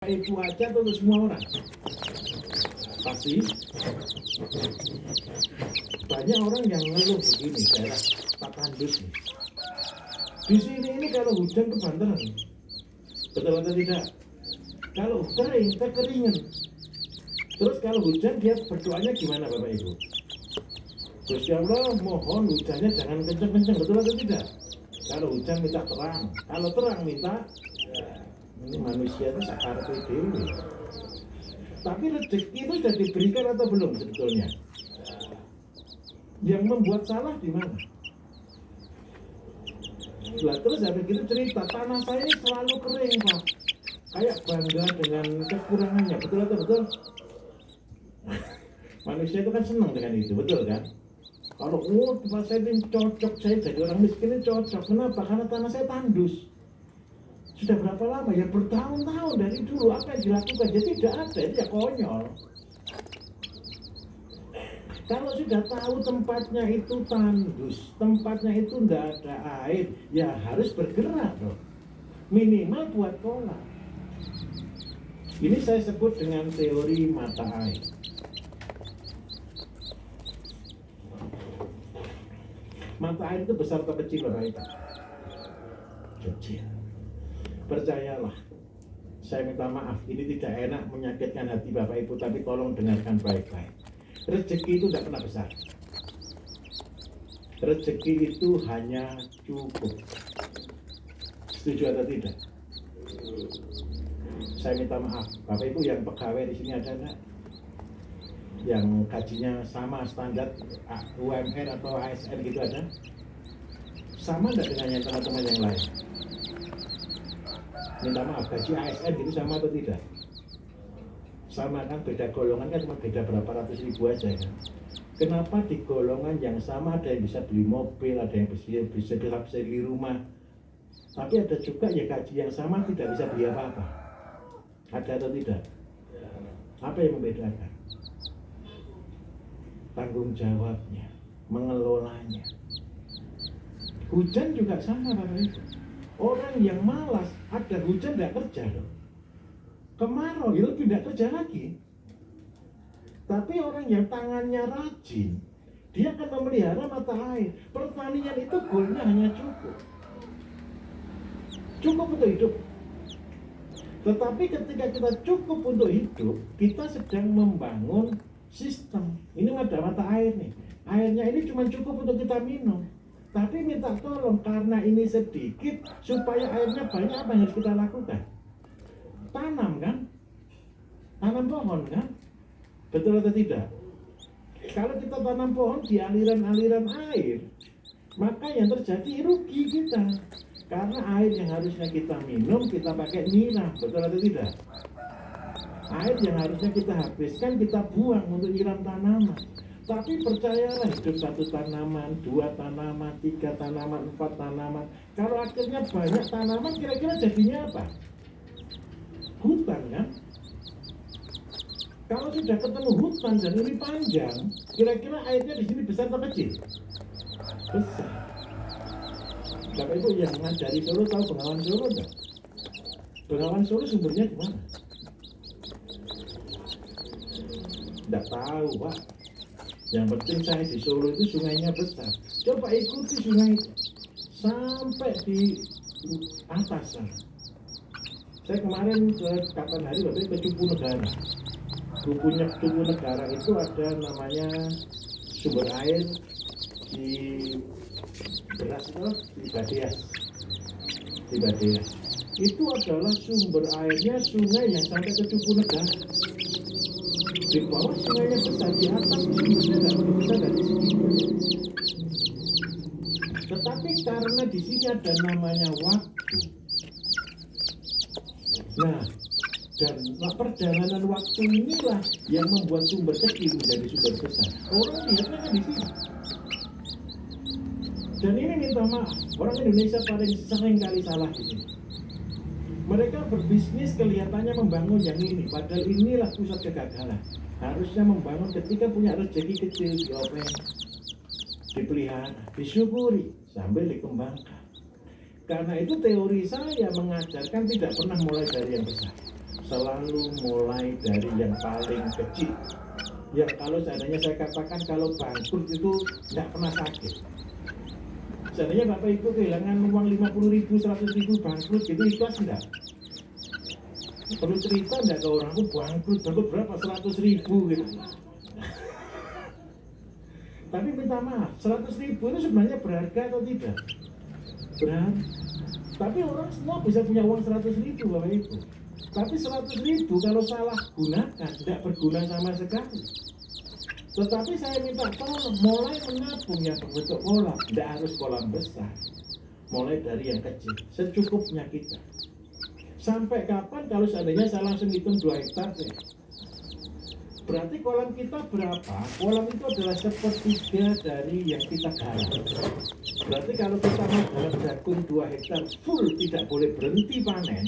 Ibu aja atau untuk semua orang? Pasti banyak orang yang ngeluh begini, daerah Pak Tandus nih. Di sini ini kalau hujan kebanteran, betul atau tidak? Kalau kering, kekeringan. Terus kalau hujan dia berdoanya gimana Bapak Ibu? Gusti Allah mohon hujannya jangan kenceng-kenceng, betul atau tidak? Kalau hujan minta terang, kalau terang minta ini manusia itu sakar dewi. Tapi rezeki itu sudah diberikan atau belum sebetulnya? Yang membuat salah di mana? Lah terus habis itu cerita tanah saya ini selalu kering Pak. Kayak bangga dengan kekurangannya, betul atau betul? Manusia itu kan senang dengan itu, betul kan? Kalau tempat saya ini cocok, saya jadi orang miskin ini cocok. Kenapa? Karena tanah saya tandus. Sudah berapa lama? Ya bertahun-tahun dari dulu. Apa yang dilakukan? Jadi tidak ada, itu ya konyol. Kalau sudah tahu tempatnya itu tandus, tempatnya itu tidak ada air, ya harus bergerak loh. Minimal buat kolam. Ini saya sebut dengan teori mata air. Mata air itu besar atau kecil Bapak Ibu? Kecil. Percayalah, saya minta maaf, ini tidak enak menyakitkan hati Bapak Ibu, tapi tolong dengarkan baik-baik. Rezeki itu tidak pernah besar. Rezeki itu hanya cukup. Setuju atau tidak? Saya minta maaf, Bapak Ibu yang pegawai di sini ada enggak? Yang gajinya sama standar UMR atau ASN gitu ada? Sama enggak dengan yang teman-teman yang lain? Minta maaf, gaji ASN gitu sama atau tidak? Sama kan, beda golongan kan cuma beda berapa ratus ribu aja kan. Kenapa di golongan yang sama ada yang bisa beli mobil, ada yang bisa beli rumah, tapi ada juga ya gaji yang sama tidak bisa beli apa-apa? Ada atau tidak? Apa yang membedakan? Tanggung jawabnya, mengelolanya. Hujan juga sama Bapak Ibu. Orang yang malas, ada hujan tidak kerja loh. Kemarau itu tidak kerja lagi. Tapi orang yang tangannya rajin, dia akan memelihara mata air. Pertanian itu goalnya hanya cukup. Cukup untuk hidup. Tetapi ketika kita cukup untuk hidup, kita sedang membangun sistem. Ini ada mata air nih. Airnya ini cuma cukup untuk kita minum. Tapi minta tolong karena ini sedikit, supaya airnya banyak, apa yang harus kita lakukan? Tanam kan? Tanam pohon kan? Betul atau tidak? Kalau kita tanam pohon di aliran-aliran air, maka yang terjadi rugi kita. Karena air yang harusnya kita minum, kita pakai nyiram. Betul atau tidak? Air yang harusnya kita habiskan, kita buang untuk nyiram tanaman. Tapi percayalah, hidup satu tanaman, 2 tanaman, 3 tanaman, 4 tanaman. Kalau akhirnya banyak tanaman, kira-kira jadinya apa? Hutan kan? Kalau sudah ketemu hutan dan ini panjang, kira-kira airnya di sini besar atau kecil? Besar. Bapak Ibu yang ngajari Solo tahu Bengawan Solo enggak? Bengawan Solo sumbernya di mana? Enggak tahu, Pak. Yang penting saya di Solo itu sungainya besar. Coba ikuti sungai itu sampai di atas sana. Saya kemarin kapan hari waktu ke Cupu Negara. Cupu Negara itu ada namanya sumber air di beras itu di Badeas. Di Badeas. Itu adalah sumber airnya sungai yang sampai ke Cupu Negara. Di bawah sungainya besar, di atas sumbernya tidak lebih besar dari sini. Tetapi karena di sini ada namanya waktu. Nah, dan perjalanan waktu inilah yang membuat sumber kecil menjadi sumber besar. Orang lihatnya kan di sini. Dan ini minta maaf, orang Indonesia paling sering kali salah di sini. Mereka berbisnis kelihatannya membangun yang ini, padahal inilah pusat kegagalan. Harusnya membangun ketika punya rezeki kecil, diopeng, dipelihara, disyukuri, sambil dikembangkan. Karena itu teori saya mengajarkan tidak pernah mulai dari yang besar. selalu mulai dari yang paling kecil. Yang kalau seandainya saya katakan kalau bangkrut itu nggak pernah sakit. Seandainya Bapak Ibu kehilangan uang 50.000, 100.000 bangkrut gitu, ikhlas enggak? Perlu cerita enggak ke orang, aku bangkrut berapa? 100.000 gitu. Tapi minta maaf, 100.000 itu sebenarnya berharga atau tidak? Berharga. Tapi orang semua bisa punya uang 100.000 Bapak Ibu. Tapi 100.000 kalau salah gunakan tidak berguna sama sekali. Tetapi saya minta tolong mulai menabung yang berbentuk kolam, tidak harus kolam besar. Mulai dari yang kecil, secukupnya kita. Sampai kapan kalau seandainya saya langsung hitung 2 hektar deh. Berarti kolam kita berapa? Kolam itu adalah 1/3 dari yang kita garap. Berarti kalau kita mau garap jagung 2 hektar full tidak boleh berhenti panen,